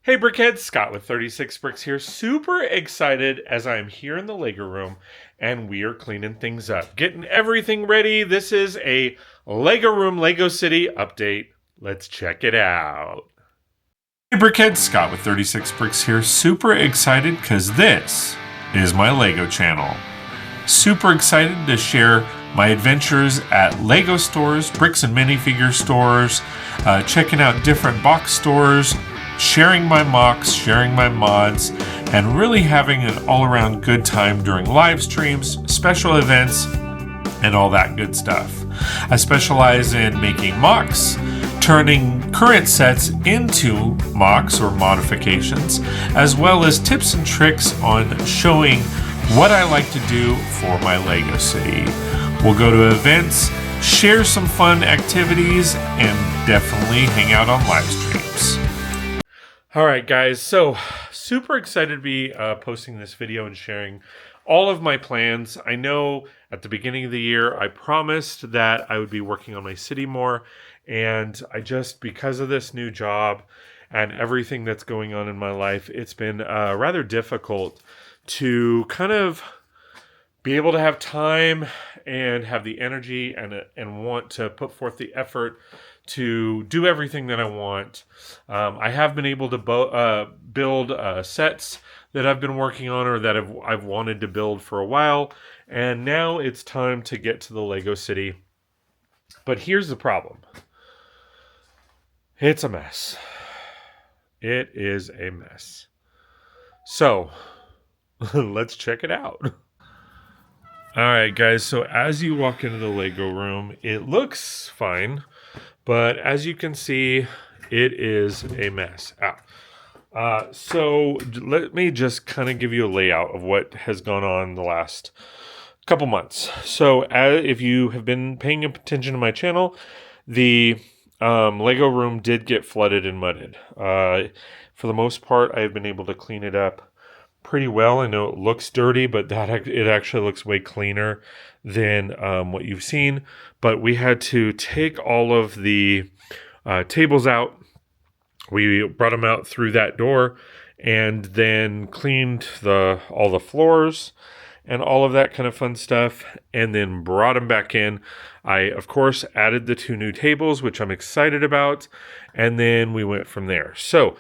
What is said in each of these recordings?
Hey Brickheads, Scott with 36 Bricks here. Super excited as I'm here in the Lego room and we are cleaning things up, getting everything ready. This is a Lego room, Lego City update. Let's check it out. Hey Brickheads, Scott with 36 Bricks here. Super excited because this is my Lego channel. Super excited to share my adventures at Lego stores, bricks and minifigure stores, checking out different box stores, sharing my mocks, sharing my mods, and really having an all-around good time during live streams, special events, and all that good stuff. I specialize in making mocks, turning current sets into mocks or modifications, as well as tips and tricks on showing what I like to do for my Lego City. We'll go to events, share some fun activities, and definitely hang out on live streams. All right, guys, so super excited to be posting this video and sharing all of my plans. I know at the beginning of the year, I promised that I would be working on my city more, and I just, because of this new job and everything that's going on in my life, it's been rather difficult to kind of be able to have time and have the energy and want to put forth the effort to do everything that I want. I have been able to build sets that I've been working on or that I've wanted to build for a while, and now it's time to get to the Lego City. But here's the problem. It's a mess. It is a mess. So, let's check it out. Alright guys, so as you walk into the Lego room, it looks fine, but as you can see, it is a mess. So let me just kind of give you a layout of what has gone on the last couple months. So if you have been paying attention to my channel, the Lego room did get flooded and mudded. For the most part, I've been able to clean it up pretty well. I know it looks dirty, but it actually looks way cleaner than what you've seen. But we had to take all of the tables out. We brought them out through that door and then cleaned all the floors and all of that kind of fun stuff, and then brought them back in. I, of course, added the 2 new tables, which I'm excited about, and then we went from there. So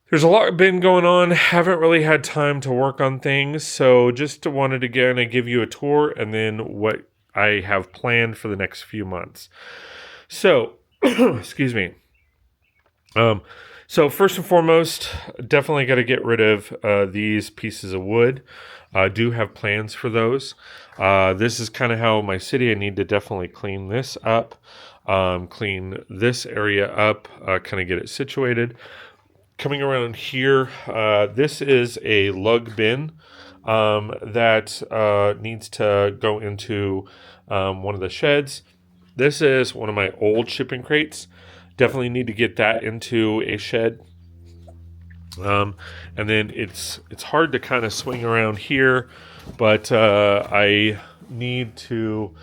there's a lot been going on. Haven't really had time to work on things, so just wanted to give you a tour and then what I have planned for the next few months. So, excuse me. So first and foremost, definitely got to get rid of these pieces of wood. I do have plans for those. This is kind of how my city, I need to definitely clean this up, clean this area up, kind of get it situated. Coming around here, this is a lug bin that needs to go into one of the sheds. This is one of my old shipping crates. Definitely need to get that into a shed. And then it's hard to kind of swing around here, but I need to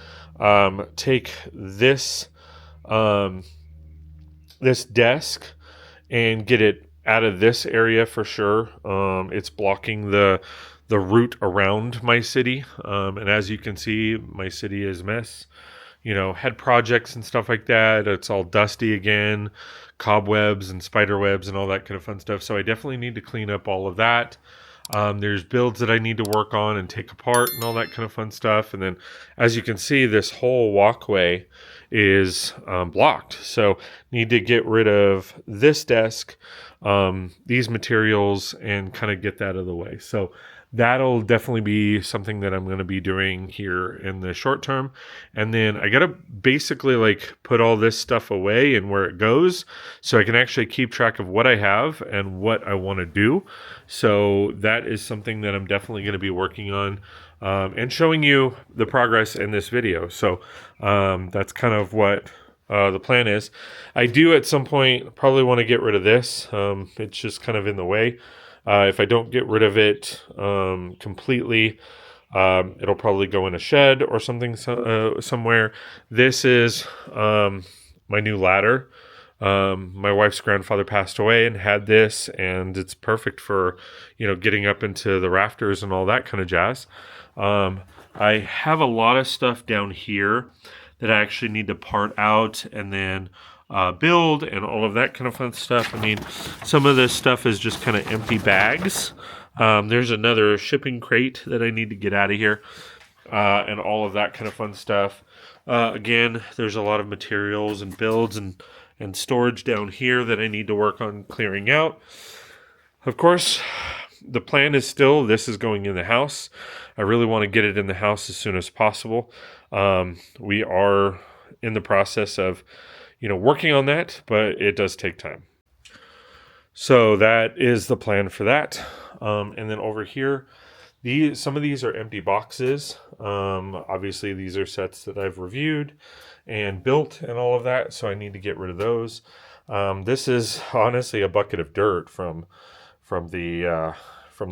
take this this desk and get it out of this area for sure. It's blocking the route around my city, and as you can see, my city is a mess. You know, had projects and stuff like that. It's all dusty again, cobwebs and spider webs and all that kind of fun stuff. So I definitely need to clean up all of that. There's builds that I need to work on and take apart and all that kind of fun stuff. And then, as you can see, this whole walkway is blocked. So need to get rid of this desk, these materials, and kind of get that out of the way. So that'll definitely be something that I'm going to be doing here in the short term. And then I got to basically like put all this stuff away and where it goes so I can actually keep track of what I have and what I want to do. So that is something that I'm definitely going to be working on and showing you the progress in this video. So that's kind of what the plan is. I do at some point probably want to get rid of this. It's just kind of in the way. If I don't get rid of it completely, it'll probably go in a shed or something somewhere. This is my new ladder. My wife's grandfather passed away and had this, and it's perfect for, getting up into the rafters and all that kind of jazz. I have a lot of stuff down here that I actually need to part out and then build and all of that kind of fun stuff. I mean, some of this stuff is just kind of empty bags. There's another shipping crate that I need to get out of here, and all of that kind of fun stuff. Again, there's a lot of materials and builds and storage down here that I need to work on clearing out. Of course, the plan is still, this is going in the house. I really want to get it in the house as soon as possible. We are in the process of, working on that, but it does take time. So that is the plan for that. And then over here, some of these are empty boxes. Obviously, these are sets that I've reviewed and built and all of that, so I need to get rid of those. This is honestly a bucket of dirt from the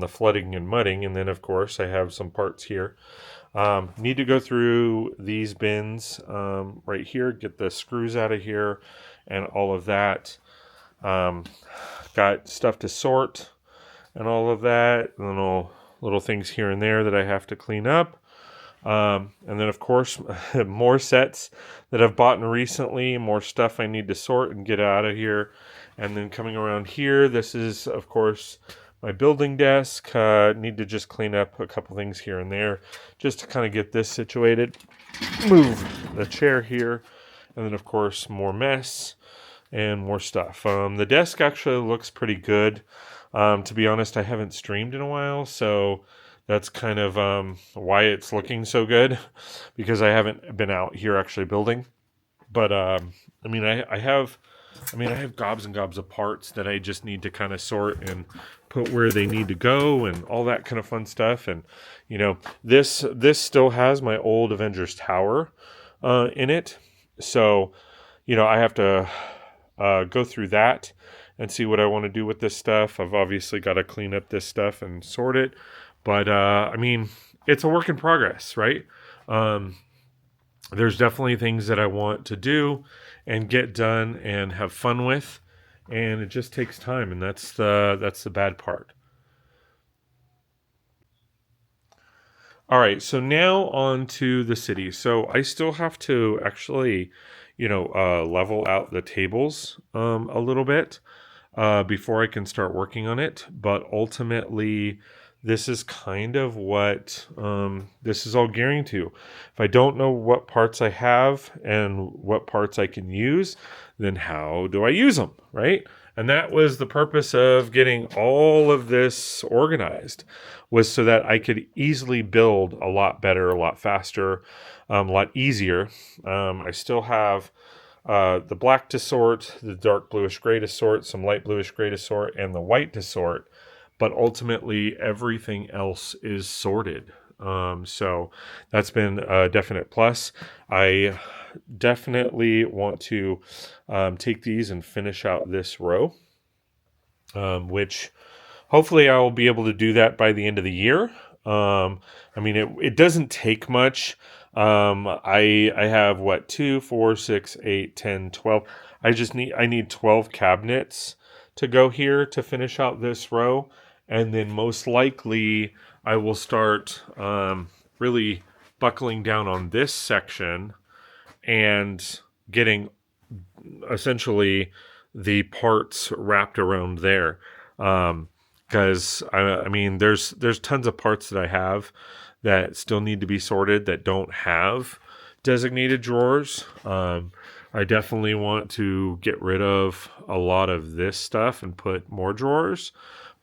flooding and mudding, and then of course I have some parts here. Need to go through these bins right here, get the screws out of here, and all of that. Got stuff to sort and all of that, little things here and there that I have to clean up. And then, of course, more sets that I've bought recently, more stuff I need to sort and get out of here. And then coming around here, this is, of course, my building desk. Need to just clean up a couple things here and there just to kind of get this situated. Move the chair here. And then, of course, more mess and more stuff. The desk actually looks pretty good. To be honest, I haven't streamed in a while, so that's kind of why it's looking so good, because I haven't been out here actually building. But I have gobs and gobs of parts that I just need to kind of sort and put where they need to go and all that kind of fun stuff. And this still has my old Avengers Tower in it, so I have to go through that and see what I want to do with this stuff. I've obviously got to clean up this stuff and sort it. But, it's a work in progress, right? There's definitely things that I want to do and get done and have fun with. And it just takes time. And that's the bad part. All right. So now on to the city. So I still have to actually, level out the tables a little bit before I can start working on it. But ultimately, this is kind of what this is all gearing to. If I don't know what parts I have and what parts I can use, then how do I use them, right? And that was the purpose of getting all of this organized, was so that I could easily build a lot better, a lot faster, a lot easier. I still have the black to sort, the dark bluish gray to sort, some light bluish gray to sort, and the white to sort. But ultimately, everything else is sorted. So that's been a definite plus. I definitely want to take these and finish out this row, which hopefully I will be able to do that by the end of the year. It doesn't take much. I have 2, 4, 6, 8, 10, 12. I need 12 cabinets to go here to finish out this row. And then most likely I will start really buckling down on this section and getting essentially the parts wrapped around there. Because there's tons of parts that I have that still need to be sorted that don't have designated drawers. I definitely want to get rid of a lot of this stuff and put more drawers.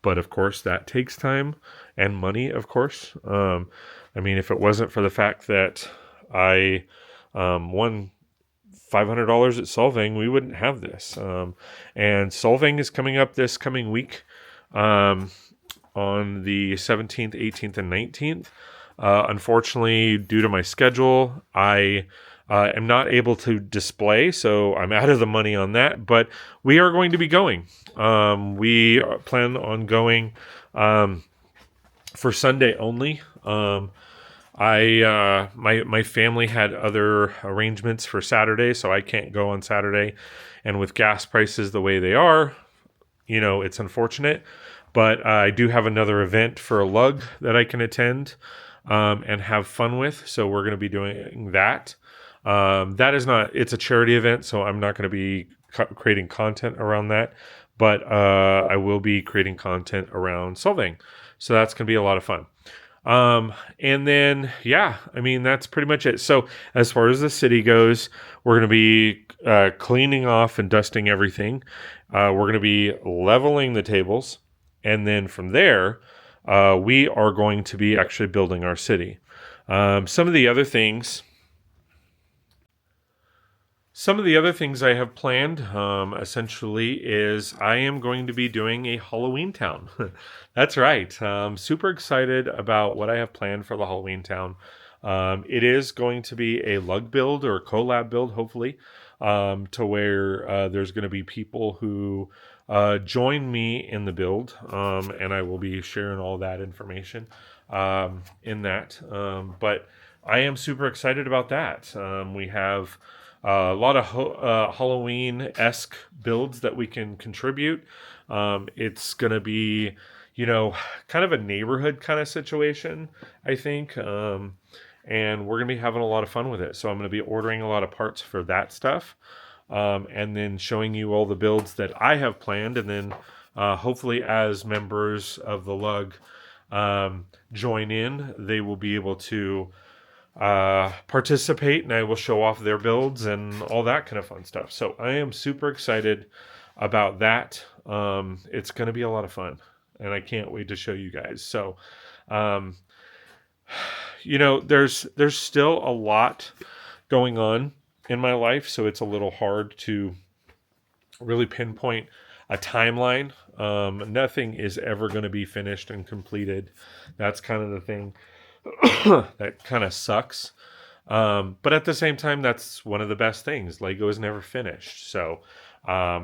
But of course, that takes time and money, of course. If it wasn't for the fact that I won $500 at Solvang, we wouldn't have this. And Solvang is coming up this coming week on the 17th, 18th, and 19th. Unfortunately, due to my schedule, I am not able to display, so I'm out of the money on that. But we are going to be going. We plan on going for Sunday only. My family had other arrangements for Saturday, so I can't go on Saturday. And with gas prices the way they are, it's unfortunate. But I do have another event for a lug that I can attend and have fun with. So we're going to be doing that. That is not, it's a charity event, so I'm not going to be creating content around that. But I will be creating content around solving. So that's going to be a lot of fun. And then, yeah, I mean, that's pretty much it. So as far as the city goes, we're going to be cleaning off and dusting everything. We're going to be leveling the tables. And then from there, we are going to be actually building our city. Some of the other things I have planned, essentially, is I am going to be doing a Halloween town. That's right. Super excited about what I have planned for the Halloween town. It is going to be a lug build or a collab build, hopefully, to where there's going to be people who join me in the build, and I will be sharing all that information in that. But I am super excited about that. We have a lot of Halloween-esque builds that we can contribute. It's going to be, kind of a neighborhood kind of situation, I think. And we're going to be having a lot of fun with it. So I'm going to be ordering a lot of parts for that stuff. And then showing you all the builds that I have planned. And then hopefully as members of the lug join in, they will be able to participate, and I will show off their builds and all that kind of fun stuff. So I am super excited about that. It's going to be a lot of fun, and I can't wait to show you guys. So, there's still a lot going on in my life, so it's a little hard to really pinpoint a timeline. Nothing is ever going to be finished and completed. That's kind of the thing that kind of sucks. But at the same time, that's one of the best things. Lego is never finished. So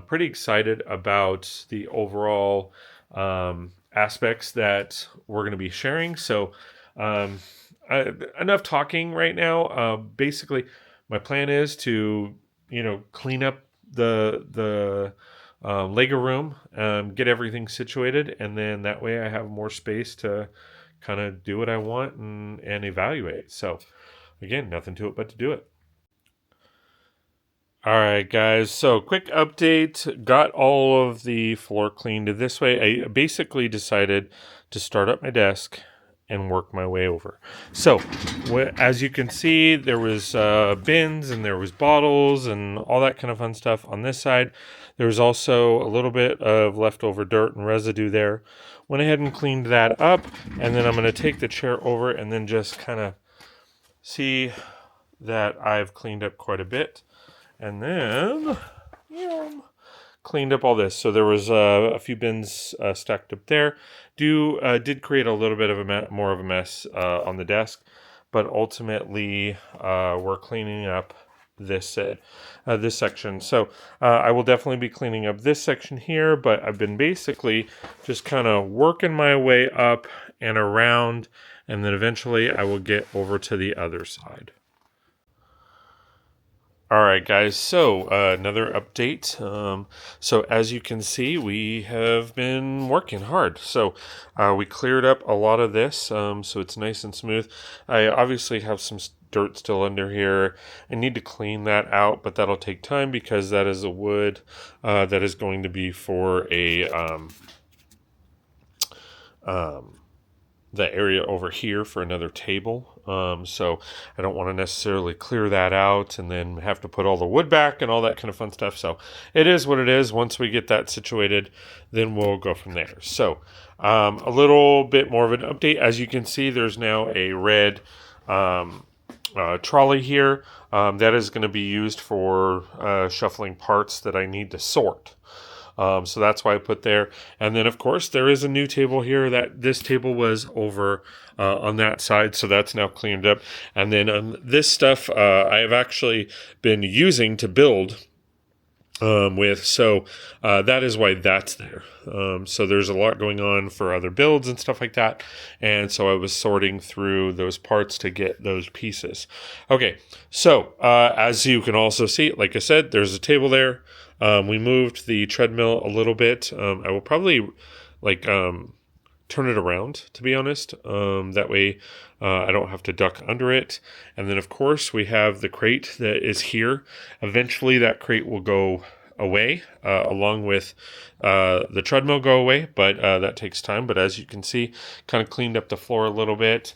pretty excited about the overall aspects that we're going to be sharing. So enough talking right now. Basically, my plan is to, clean up the Lego room, get everything situated, and then that way I have more space to kind of do what I want and evaluate. So again, nothing to it but to do it. All right, guys. So quick update. Got all of the floor cleaned this way. I basically decided to start up my desk and work my way over. So as you can see, there was bins and there was bottles and all that kind of fun stuff on this side. There was also a little bit of leftover dirt and residue there. Went ahead and cleaned that up, and then I'm going to take the chair over and then just kind of see that I've cleaned up quite a bit. And then cleaned up all this. So there was a few bins stacked up there. Did create a little bit of more of a mess on the desk, but ultimately we're cleaning up this section. So I will definitely be cleaning up this section here, but I've been basically just kind of working my way up and around, and then eventually I will get over to the other side. All right, guys, so another update. So as you can see, we have been working hard. So we cleared up a lot of this, so it's nice and smooth. I obviously have some dirt still under here. I need to clean that out, but that'll take time because that is a wood that is going to be for the area over here for another table. So I don't want to necessarily clear that out and then have to put all the wood back and all that kind of fun stuff. So it is what it is. Once we get that situated, then we'll go from there. So a little bit more of an update. As you can see, there's now a red trolley here. That is going to be used for shuffling parts that I need to sort. So that's why I put there. And then, of course, there is a new table here. This table was over on that side, so that's now cleaned up. And then this stuff I have actually been using to build that is why that's there. So there's a lot going on for other builds and stuff like that. And so I was sorting through those parts to get those pieces. Okay. So, as you can also see, like I said, there's a table there. We moved the treadmill a little bit. I will probably turn it around, to be honest. That way I don't have to duck under it. And then, of course, we have the crate that is here. Eventually, that crate will go away, along with the treadmill go away, but that takes time. But as you can see, kind of cleaned up the floor a little bit.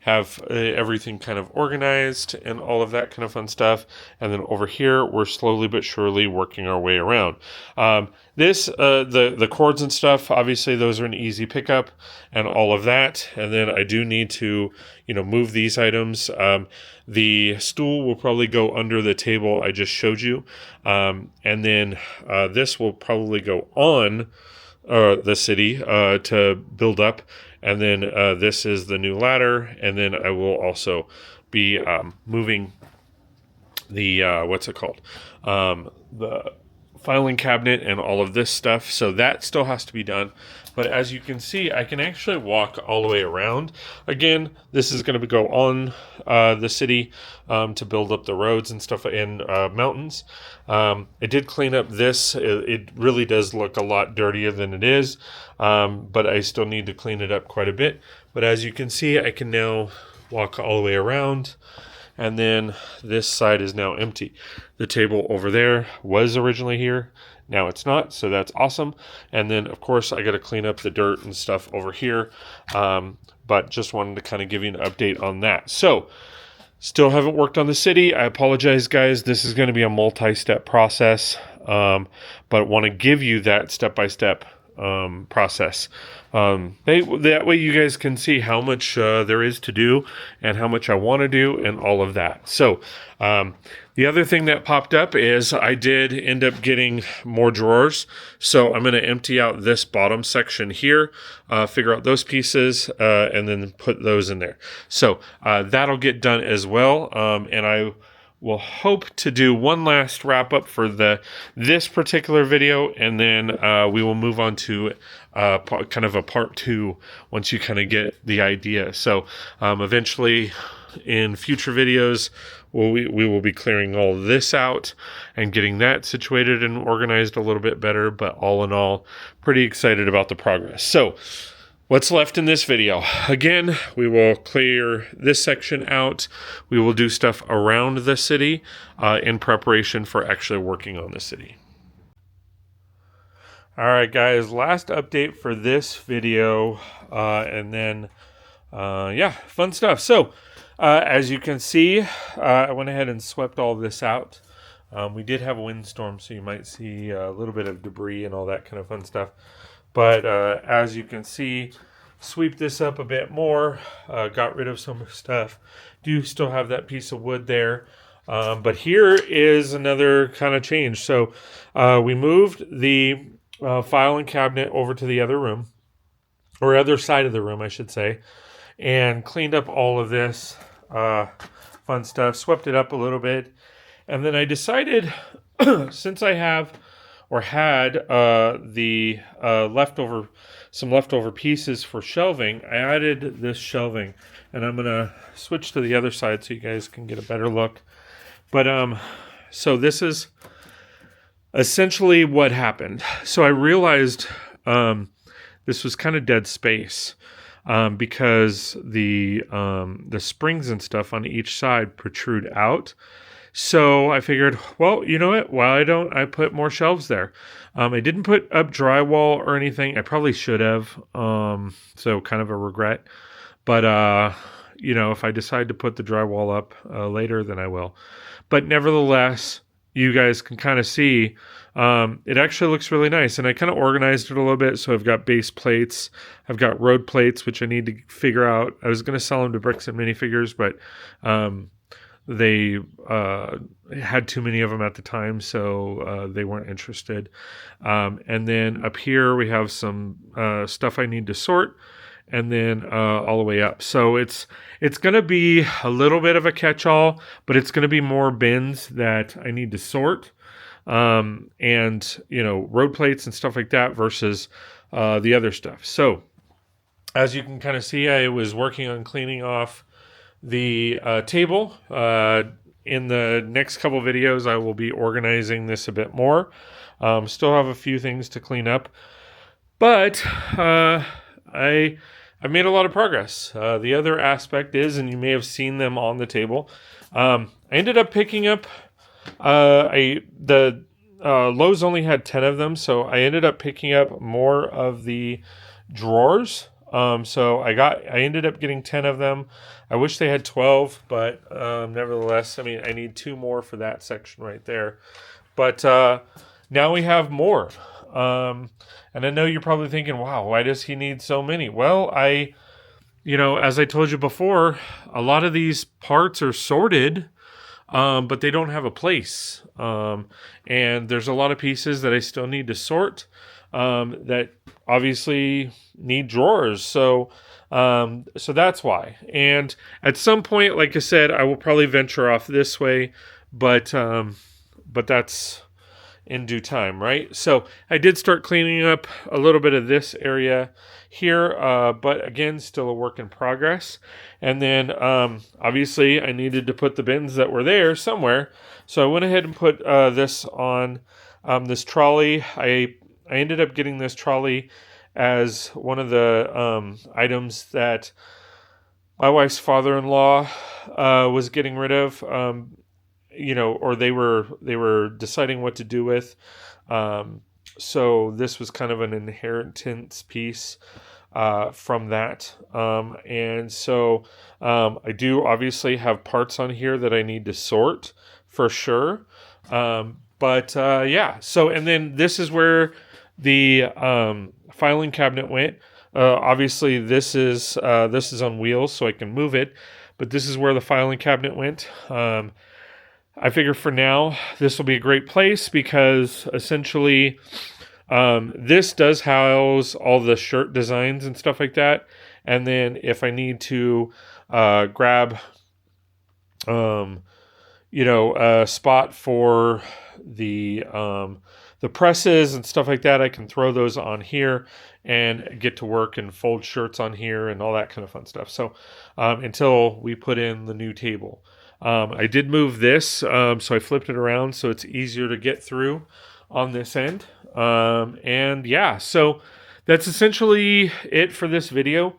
Have everything kind of organized and all of that kind of fun stuff. And then over here, we're slowly but surely working our way around. The cords and stuff, obviously those are an easy pickup and all of that. And then I do need to, move these items. The stool will probably go under the table I just showed you. And then this will probably go on the city to build up. And then this is the new ladder. And then I will also be moving the, the filing cabinet and all of this stuff. So that still has to be done. But as you can see, I can actually walk all the way around. Again, this is going to go on the city to build up the roads and stuff and mountains. I did clean up this. It really does look a lot dirtier than it is, but I still need to clean it up quite a bit. But as you can see, I can now walk all the way around. And then this side is now empty. The table over there was originally here. Now it's not, so that's awesome. And then, of course, I got to clean up the dirt and stuff over here. But just wanted to kind of give you an update on that. So, still haven't worked on the city. I apologize, guys. This is going to be a multi-step process. But want to give you that step-by-step process. That way you guys can see how much there is to do and how much I want to do and all of that. So the other thing that popped up is I did end up getting more drawers. So I'm going to empty out this bottom section here, figure out those pieces, and then put those in there. So that'll get done as well. And I will hope to do one last wrap up for this particular video, and then we will move on to kind of a part 2 once you kind of get the idea. So eventually in future videos, we will be clearing all this out and getting that situated and organized a little bit better. But all in all, pretty excited about the progress. So what's left in this video? Again, we will clear this section out. We will do stuff around the city in preparation for actually working on the city. All right, guys, last update for this video. And then, fun stuff. So, as you can see, I went ahead and swept all this out. We did have a windstorm, so you might see a little bit of debris and all that kind of fun stuff. But as you can see, sweep this up a bit more, got rid of some stuff. Do still have that piece of wood there. But here is another kind of change. So we moved the filing cabinet over to the other room, or other side of the room, I should say, and cleaned up all of this fun stuff, swept it up a little bit. And then I decided, since I have or had the some leftover pieces for shelving, I added this shelving, and I'm gonna switch to the other side so you guys can get a better look. But so this is essentially what happened. So I realized this was kind of dead space because the springs and stuff on each side protrude out. So I figured, well, you know what? Why don't I put more shelves there? I didn't put up drywall or anything. I probably should have. So kind of a regret. But, if I decide to put the drywall up later, then I will. But nevertheless, you guys can kind of see it actually looks really nice. And I kind of organized it a little bit. So I've got base plates. I've got road plates, which I need to figure out. I was going to sell them to Brix and minifigures, but they had too many of them at the time, so they weren't interested. And then up here we have some stuff I need to sort, and then all the way up. So it's going to be a little bit of a catch-all, but it's going to be more bins that I need to sort. and, you know, road plates and stuff like that versus the other stuff. So as you can kind of see, I was working on cleaning off the table. In the next couple videos, I will be organizing this a bit more. Still have a few things to clean up, but I made a lot of progress. The other aspect is, and you may have seen them on the table, I ended up picking up the Lowe's only had 10 of them, so I ended up picking up more of the drawers. So I ended up getting 10 of them. I wish they had 12, but nevertheless, I mean, I need 2 more for that section right there. But now we have more. And I know you're probably thinking, wow, why does he need so many? Well, you know, as I told you before, a lot of these parts are sorted, but they don't have a place. And there's a lot of pieces that I still need to sort that obviously need drawers. So that's why. And at some point, like I said, I will probably venture off this way, but that's in due time, right? So I did start cleaning up a little bit of this area here, but again, still a work in progress. And then obviously I needed to put the bins that were there somewhere. So I went ahead and put this on this trolley. I ended up getting this trolley as one of the items that my wife's father-in-law was getting rid of. You know, or they were deciding what to do with. So this was kind of an inheritance piece from that. And so I do obviously have parts on here that I need to sort for sure. But yeah, so, and then this is where the filing cabinet went. Obviously this is on wheels, so I can move it, but this is where the filing cabinet went. I figure for now, this will be a great place because essentially this does house all the shirt designs and stuff like that. And then if I need to grab, you know, a spot for the presses and stuff like that, I can throw those on here and get to work and fold shirts on here and all that kind of fun stuff. So until we put in the new table. I did move this, so I flipped it around so it's easier to get through on this end. And yeah, so that's essentially it for this video.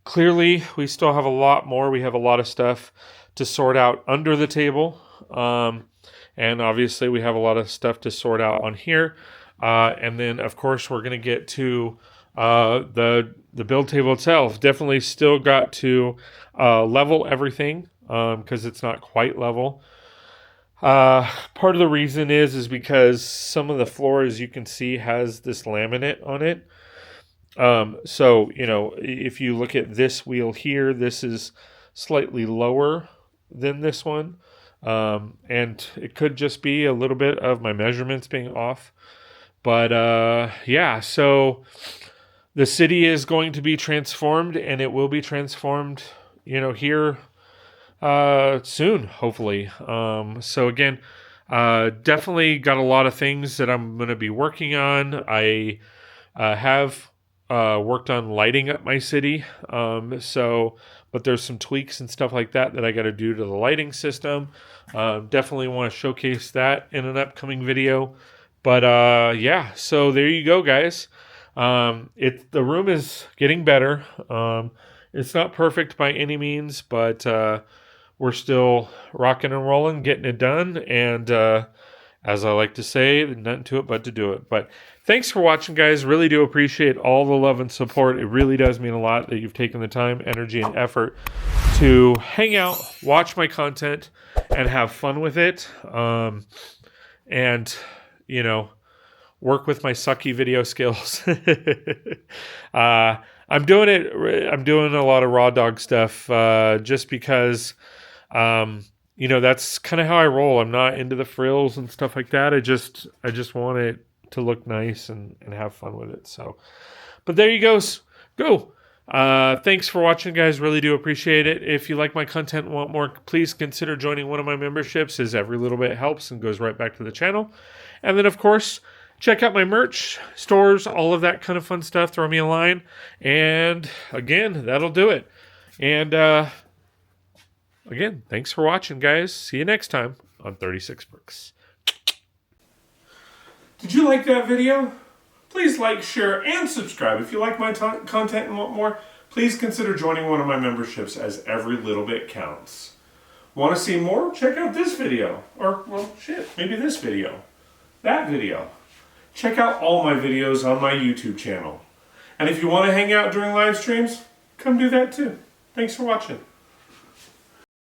Clearly, we still have a lot more. We have a lot of stuff to sort out under the table. And obviously, we have a lot of stuff to sort out on here. And then, of course, we're going to get to the build table itself. Definitely still got to level everything. Because it's not quite level. Part of the reason is because some of the floor, as you can see, has this laminate on it. So, you know, if you look at this wheel here, this is slightly lower than this one. And it could just be a little bit of my measurements being off. But yeah, so the city is going to be transformed, and it will be transformed, you know, here soon, hopefully. So again, definitely got a lot of things that I'm going to be working on. I have worked on lighting up my city. But there's some tweaks and stuff like that I got to do to the lighting system. Definitely want to showcase that in an upcoming video. But yeah, so there you go, guys. The room is getting better. It's not perfect by any means, but we're still rocking and rolling, getting it done. And as I like to say, nothing to it but to do it. But thanks for watching, guys. Really do appreciate all the love and support. It really does mean a lot that you've taken the time, energy, and effort to hang out, watch my content, and have fun with it. And, you know, work with my sucky video skills. I'm doing a lot of raw dog stuff just because, you know, that's kind of how I roll. I'm not into the frills and stuff like that. I just want it to look nice and have fun with it. So, but there you go. Thanks for watching, guys. Really do appreciate it. If you like my content and want more, please consider joining one of my memberships, as every little bit helps and goes right back to the channel. And then, of course, check out my merch, stores, all of that kind of fun stuff. Throw me a line. And again, that'll do it. And again, thanks for watching, guys. See you next time on 36 Brix. Did you like that video? Please like, share, and subscribe. If you like my content and want more, please consider joining one of my memberships, as every little bit counts. Want to see more? Check out this video. Or, well, shit, maybe this video. That video. Check out all my videos on my YouTube channel. And if you want to hang out during live streams, come do that too. Thanks for watching.